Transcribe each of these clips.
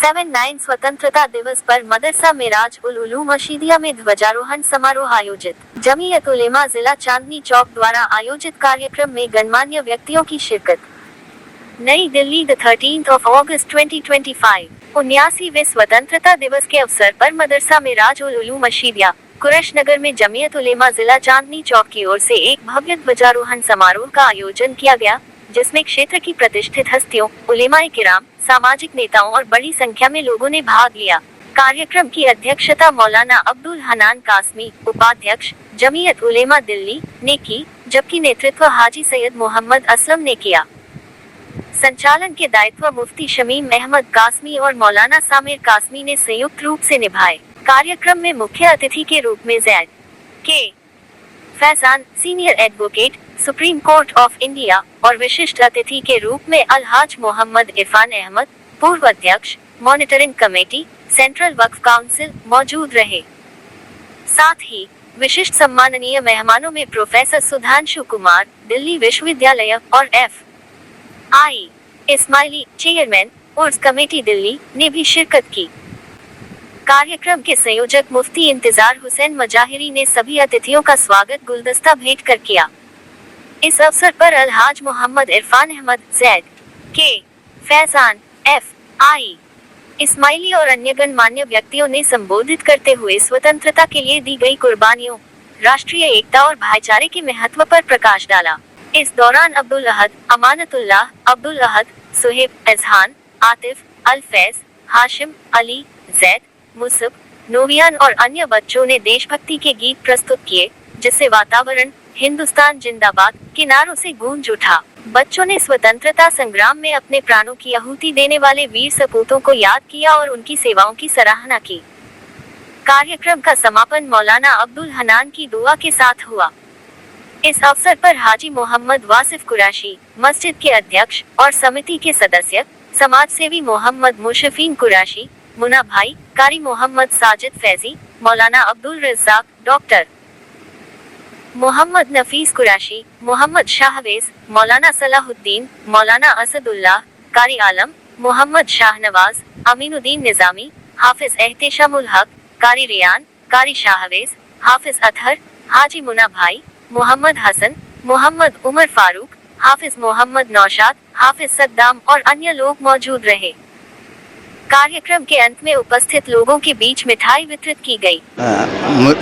7/9 स्वतंत्रता दिवस पर मदरसा मिराज उल उलूम मशीदिया में ध्वजारोहण समारोह आयोजित। जमीयत उलेमा जिला चांदनी चौक द्वारा आयोजित कार्यक्रम में गणमान्य व्यक्तियों की शिरकत। नई दिल्ली 13 अगस्त 2025। 79वें स्वतंत्रता दिवस के अवसर पर मदरसा मिराज उल उलूम मशीदिया कुरैश नगर में जमीयत उलेमा जिला चांदनी चौक की ओर से एक भव्य ध्वजारोहण समारोह का आयोजन किया गया, जिसमें क्षेत्र की प्रतिष्ठित हस्तियों, उलेमाए किराम, सामाजिक नेताओं और बड़ी संख्या में लोगों ने भाग लिया। कार्यक्रम की अध्यक्षता मौलाना अब्दुल हन्नान कासमी, उपाध्यक्ष जमीयत उलेमा दिल्ली, ने की, जबकि नेतृत्व हाजी सैयद मोहम्मद असलम ने किया। संचालन के दायित्व मुफ्ती शमीम अहमद कासमी और मौलाना सामिर कासमी ने संयुक्त रूप से निभाए। कार्यक्रम में मुख्य अतिथि के रूप में जैद के Faizan, senior advocate, supreme court of India, और विशिष्ट अतिथि के रूप में अलहाज मोहम्मद इरफान अहमद, पूर्व अध्यक्ष, मॉनिटरिंग कमेटी, सेंट्रल वक्फ काउंसिल, मौजूद रहे। साथ ही विशिष्ट सम्माननीय मेहमानों में प्रोफेसर सुधांशु कुमार, दिल्ली विश्वविद्यालय, और F.I. इस्माइली, चेयरमैन, उर्स कमेटी दिल्ली, ने भी शिरकत की। कार्यक्रम के संयोजक मुफ्ती इंतजार हुसैन मजाहिरी ने सभी अतिथियों का स्वागत गुलदस्ता भेंट कर किया। इस अवसर पर अलहाज मोहम्मद इरफान अहमद, जैद के फैजान, F.I. इस्माइली और अन्य गणमान्य व्यक्तियों ने संबोधित करते हुए स्वतंत्रता के लिए दी गई कुर्बानियों, राष्ट्रीय एकता और भाईचारे के महत्व पर प्रकाश डाला। इस दौरान अब्दुल अहद, अमानतुल्लाह, अब्दुल अहद, सुहेब, एजहान, आतिफ, अल-फैज, हाशिम, अली, जैद, मुसब, नोवियान और अन्य बच्चों ने देशभक्ति के गीत प्रस्तुत किए, जिससे वातावरण हिंदुस्तान जिंदाबाद के नारों से गूंज उठा। बच्चों ने स्वतंत्रता संग्राम में अपने प्राणों की आहुति देने वाले वीर सपूतों को याद किया और उनकी सेवाओं की सराहना की। कार्यक्रम का समापन मौलाना अब्दुल हन्नान की दुआ के साथ हुआ। इस अवसर पर हाजी मोहम्मद वासिफ कुरैशी, मस्जिद के अध्यक्ष और समिति के सदस्य, समाजसेवी मोहम्मद मुशफीन कुरैशी, मुना भाई, कारी मोहम्मद साजिद फैजी, मौलाना अब्दुल रज़्ज़ाक, डॉक्टर मोहम्मद नफीस कुरैशी, मोहम्मद शाहवेज, मौलाना सलाहुद्दीन, मौलाना असदुल्लाह, कारी आलम, मोहम्मद शाहनवाज, अमीनुद्दीन निजामी, हाफिज एहतेशामुल हक, कारी रियान, कारी शाहवेज, हाफिज अतहर, हाजी मुना भाई, मोहम्मद हसन, मोहम्मद उमर फारूक, हाफिज मोहम्मद नौशाद, हाफिज सद्दाम और अन्य लोग मौजूद रहे। कार्यक्रम के अंत में उपस्थित लोगों के बीच मिठाई वितरित की गई।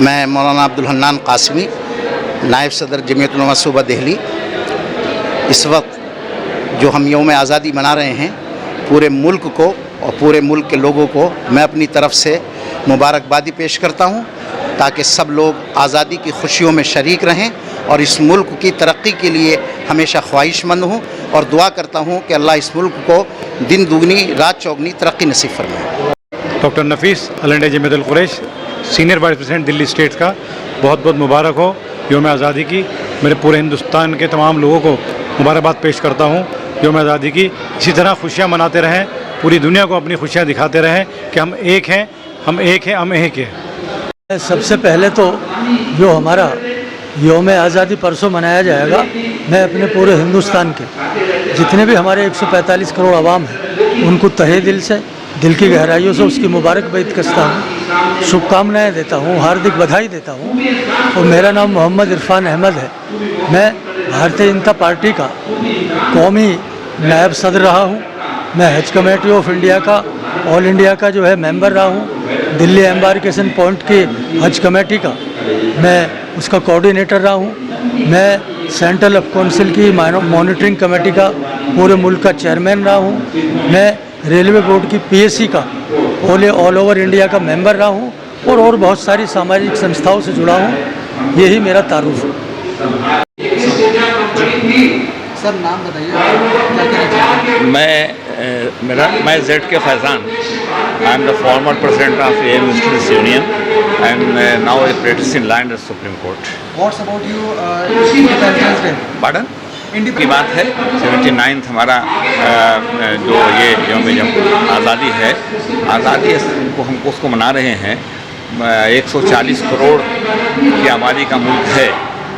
मैं मौलाना अब्दुल हन्नान कासमी, नायब सदर जमीयत उलमा सूबा दिल्ली। इस वक्त जो हम यौम आज़ादी मना रहे हैं, पूरे मुल्क को और पूरे मुल्क के लोगों को मैं अपनी तरफ से मुबारकबादी पेश करता हूं, ताकि सब लोग आज़ादी की खुशियों में शरीक रहें और इस मुल्क की तरक्की के लिए हमेशा ख्वाहिशमंद हूं और दुआ करता हूं कि अल्लाह इस मुल्क को दिन दुगनी रात चौगनी तरक्की नसीब फरमाए। Doctor Nafees, All India Jamiat ul Quraish, senior vice president Delhi state का बहुत बहुत मुबारक हो यौम आज़ादी की। मेरे पूरे हिंदुस्तान के तमाम लोगों को मुबारकबाद पेश करता हूँ यौम आज़ादी की। इसी तरह खुशियाँ मनाते रहें, पूरी दुनिया को अपनी खुशियाँ दिखाते रहें कि हम एक हैं, हम एक हैं, हम एक हैं। सबसे पहले तो जो हमारा यौम आज़ादी परसों मनाया जाएगा, मैं अपने पूरे हिंदुस्तान के जितने भी हमारे 145 करोड़ आवाम हैं उनको तहे दिल से, दिल की गहराइयों से उसकी मुबारकबाद करता हूँ, शुभकामनाएं देता हूँ, हार्दिक बधाई देता हूँ। और मेरा नाम मोहम्मद इरफान अहमद है। मैं भारतीय जनता पार्टी का कौमी नायब सदर रहा हूँ। मैं हज कमेटी ऑफ इंडिया का, ऑल इंडिया का जो है मेंबर रहा हूँ। दिल्ली एम्बार्केशन पॉइंट की हज कमेटी का मैं उसका कोऑर्डिनेटर रहा हूँ। मैं सेंट्रल ऑफ काउंसिल की मॉनिटरिंग कमेटी का पूरे मुल्क का चेयरमैन रहा हूँ। मैं रेलवे बोर्ड की PSC का ऑल ओवर इंडिया का मेंबर रहा हूँ और बहुत सारी सामाजिक संस्थाओं से जुड़ा हूँ। यही मेरा तारुफ है। सर नाम बताइए। मैं जेड के Faizan, I am the former president of AM students union and now A practice in land supreme court. What's about you independence day? Pardon की बात है। 79 हमारा जो ये यौम आज़ादी है, आज़ादी को हमको उसको मना रहे हैं। 140 करोड़ की आबादी का मुल्क है।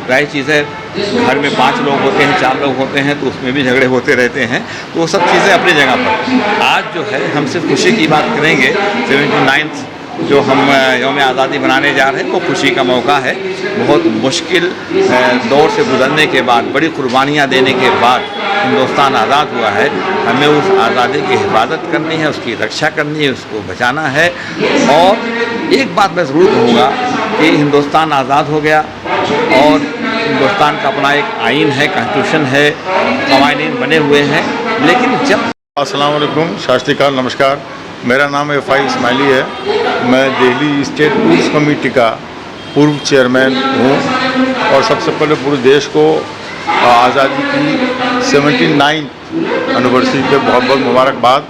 जाहिर चीज़ है घर में 5 लोग होते हैं, 4 लोग होते हैं, तो उसमें भी झगड़े होते रहते हैं। तो वो सब चीज़ें अपनी जगह पर। आज जो है हम सिर्फ खुशी की बात करेंगे। 79th जो हम यौम आज़ादी मनाने जा रहे हैं वो खुशी का मौका है। बहुत मुश्किल दौर से गुजरने के बाद, बड़ी कुर्बानियाँ देने के बाद हिंदुस्तान आज़ाद हुआ है। हमें उस आज़ादी की हिफाजत करनी है, उसकी रक्षा करनी है, उसको बचाना है। और एक बात मैं ज़रूर कहूँगा कि हिंदुस्तान आज़ाद हो गया और हिंदुस्तान का अपना एक आइन है, कॉन्स्टिट्यूशन है, कवानीन बने हुए हैं, लेकिन जब अस्सलाम वालेकुम, शास्त्रीकाल, नमस्कार। मेरा नाम FI इस्माइली है। मैं दिल्ली स्टेट पुलिस कमेटी का पूर्व चेयरमैन हूँ और सबसे पहले पूरे देश को आज़ादी की 79th एनिवर्सरी पे बहुत बहुत मुबारकबाद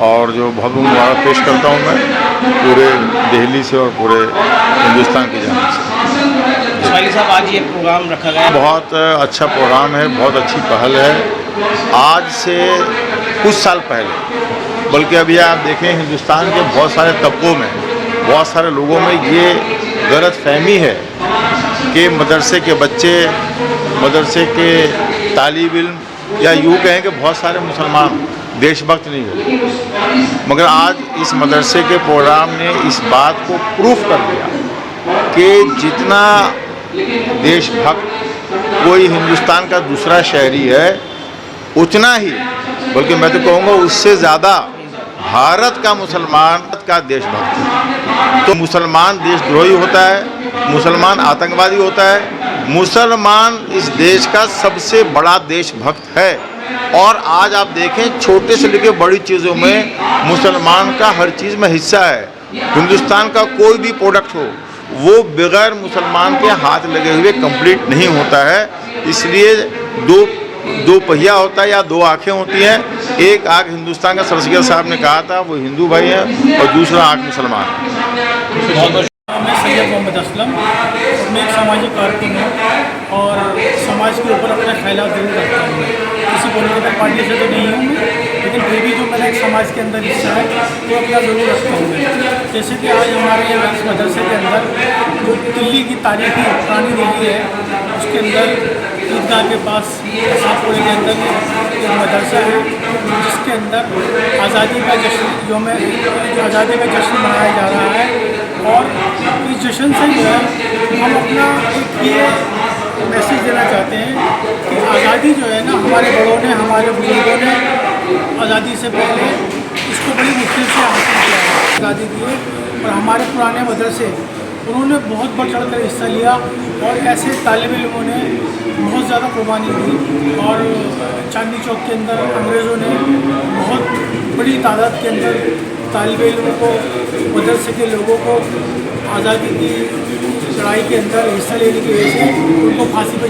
और जो बहुत बहुत मुबारक पेश करता हूँ मैं पूरे दिल्ली से और पूरे हिंदुस्तान की जानिब से। इस्माइली साहब, आज ये प्रोग्राम रखा गया है, बहुत अच्छा प्रोग्राम है, बहुत अच्छी पहल है। आज से कुछ साल पहले, बल्कि अभी आप देखें हिंदुस्तान के बहुत सारे तबकों में, बहुत सारे लोगों में ये गलत फहमी है कि मदरसे के बच्चे, मदरसे के तालिब इल्म या यूँ कहें कि बहुत सारे मुसलमान देशभक्त नहीं होते। मगर आज इस मदरसे के प्रोग्राम ने इस बात को प्रूफ कर दिया कि जितना देशभक्त कोई हिंदुस्तान का दूसरा शहरी है, उतना ही, बल्कि मैं तो कहूँगा उससे ज़्यादा भारत का मुसलमान का देशभक्त है। तो मुसलमान देशद्रोही होता है, मुसलमान आतंकवादी होता है, मुसलमान इस देश का सबसे बड़ा देशभक्त है। और आज आप देखें छोटे से लेकर बड़ी चीज़ों में मुसलमान का हर चीज़ में हिस्सा है। हिंदुस्तान का कोई भी प्रोडक्ट हो वो बगैर मुसलमान के हाथ लगे हुए कंप्लीट नहीं होता है। इसलिए दो पहिया होता है या 2 आँखें होती हैं। एक आँख हिंदुस्तान का सरसिया साहब ने कहा था, वो हिंदू भाई हैं, और दूसरा आँख मुसलमान है। मैं सैयद मोहम्मद असलम, मैं एक सामाजिक कारकुन हूँ और समाज के ऊपर अपने ख्यालात जरूर रखता हूँ। किसी पॉलिटिकल पार्टी से तो नहीं हूँ, लेकिन फिर भी जो मेरा एक समाज के अंदर हिस्सा है वो अपना ज़रूर रखता हूँ मैं। जैसे कि आज हमारे यहाँ इस मदरसे के अंदर जो दिल्ली की तारीखी पुरानी दिल्ली है, उसके अंदर ईदगाह के पास साहपुरे के अंदर एक मदरसा है जिसके अंदर आज़ादी का जश्न, आज़ादी का जश्न मनाया जा रहा है। और इस जश्न से जो है हम अपना एक ये मैसेज देना चाहते हैं कि आज़ादी जो है ना, हमारे बड़ों ने, हमारे बुजुर्गों ने आज़ादी से पहले इसको बड़ी मुश्किल से हासिल किया है, आज़ादी दी है। और हमारे पुराने मदरसे उन्होंने बहुत बढ़ चढ़ कर हिस्सा लिया और ऐसे तालिब इल्मों ने बहुत ज़्यादा कुर्बानी दी। और चांदनी चौक के अंदर अंग्रेज़ों ने बहुत बड़ी तादाद के अंदर तालिब इल्मों को, मदरसे के लोगों को आज़ादी की लड़ाई के अंदर हिस्सा लेने की वजह से उनको फांसी पर।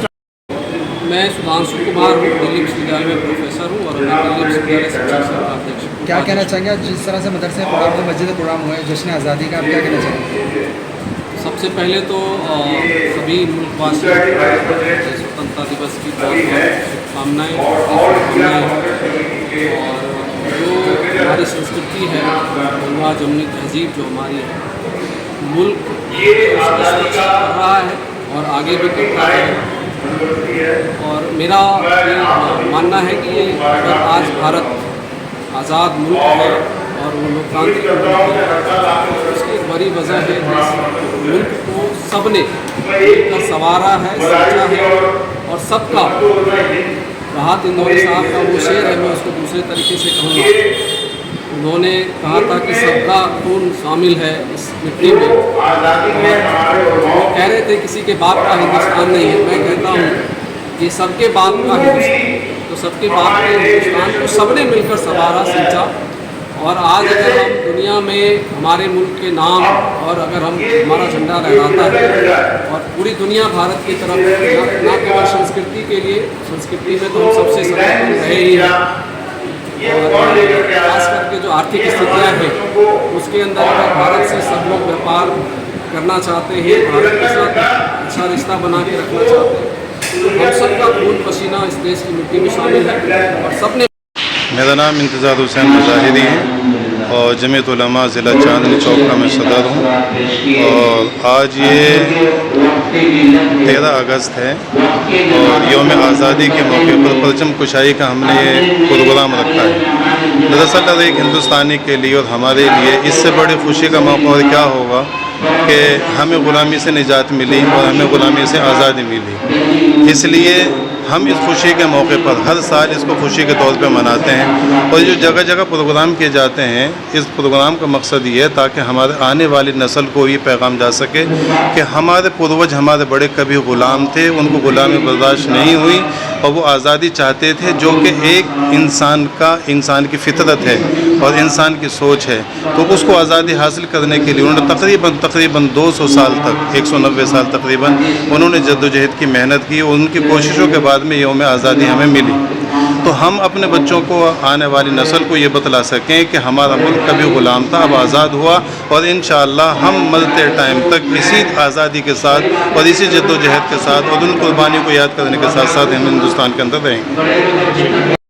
मैं सुधांशु कुमार हूँ, दिल्ली विश्वविद्यालय में प्रोफेसर हूँ और मैं दिल्ली विश्वविद्यालय शिक्षक संघ का अध्यक्ष हूँ। क्या कहना चाहेंगे आज जिस तरह से मदरसे प्रोग्राम में मस्जिद प्रोग्राम हुए जश्न आज़ादी का, आप क्या कहना चाहेंगे? सबसे पहले तो सभी मुल्कवासियों स्वतंत्रता दिवस की बहुत बहुत शुभकामनाएँ। और जो हमारी संस्कृति है, गंगा जमुनी तहजीब जो हमारी है, मुल्क उसको सुरक्षित कर रहा है और आगे भी करता है। और मेरा ये मानना है कि अगर आज भारत आज़ाद मुल्क है और वो लोकतांत्रिक मुल्क है, उसकी एक बड़ी वजह है इस मुल्क को सबने मिलकर संवारा है, सोचा है। और सबका, राहत इंदौरी साहब का वो शेर है, मैं उसको दूसरे तरीके से कहूँगा। उन्होंने कहा था कि सबका खून शामिल है इस मिट्टी में। वो कह रहे थे किसी के बाप का हिंदुस्तान नहीं है। मैं कहता हूँ कि सबके बाप का हिंदुस्तान, तो सबके बाप के हिंदुस्तान को सबने मिलकर संवारा, सींचा। और आज अगर हम दुनिया में हमारे मुल्क के नाम और अगर हम हमारा झंडा लहराता है और पूरी दुनिया भारत की तरफ, ना केवल संस्कृति के लिए, संस्कृति में तो हम सबसे सफल रहे ही हैं, और खास करके जो आर्थिक स्थितियाँ हैं उसके अंदर अगर भारत से सब लोग व्यापार करना चाहते हैं, भारत के साथ अच्छा रिश्ता बना के रखना चाहते हैं, तो हम सबका खून पसीना इस देश की मिट्टी में शामिल है और सबने। मेरा नाम इंतज़ार हुसैन मुजाहिदी है। और जमीयत उलमा ज़िला चांदनी चौक का मैं सदर हूँ। और आज ये 13 अगस्त है और यौम आज़ादी के मौके पर परचम कुशाई का हमने ये प्रोग्राम रखा है। दरअसल एक हिंदुस्तानी के लिए और हमारे लिए इससे बड़ी खुशी का मौका और क्या होगा कि हमें ग़ुलामी से निजात मिली और हमें ग़ुलामी से आज़ादी मिली। इसलिए हम इस खुशी के मौके पर हर साल इसको खुशी के तौर पे मनाते हैं। और जो जगह जगह प्रोग्राम किए जाते हैं, इस प्रोग्राम का मकसद ये है ताकि हमारे आने वाली नस्ल को ये पैगाम जा सके कि हमारे पूर्वज, हमारे बड़े कभी ग़ुलाम थे, उनको ग़ुलामी बर्दाश्त नहीं हुई और वो आज़ादी चाहते थे, जो कि एक इंसान की फितरत है और इंसान की सोच है। तो उसको आज़ादी हासिल करने के लिए उन्होंने तकरीबन 200 साल तक, 190 साल तकरीबन उन्होंने जद्दोजहद की मेहनत की और उनकी कोशिशों के बाद में यौम आज़ादी हमें मिली। तो हम अपने बच्चों को, आने वाली नस्ल को ये बतला सकें कि हमारा मुल्क कभी ग़ुलाम था, अब आज़ाद हुआ और इंशाअल्लाह हम मरते टाइम तक इसी आज़ादी के साथ और इसी जद्दोजहद के साथ और उन कुर्बानियों को याद करने के साथ साथ हम हिंदुस्तान के अंदर रहेंगे।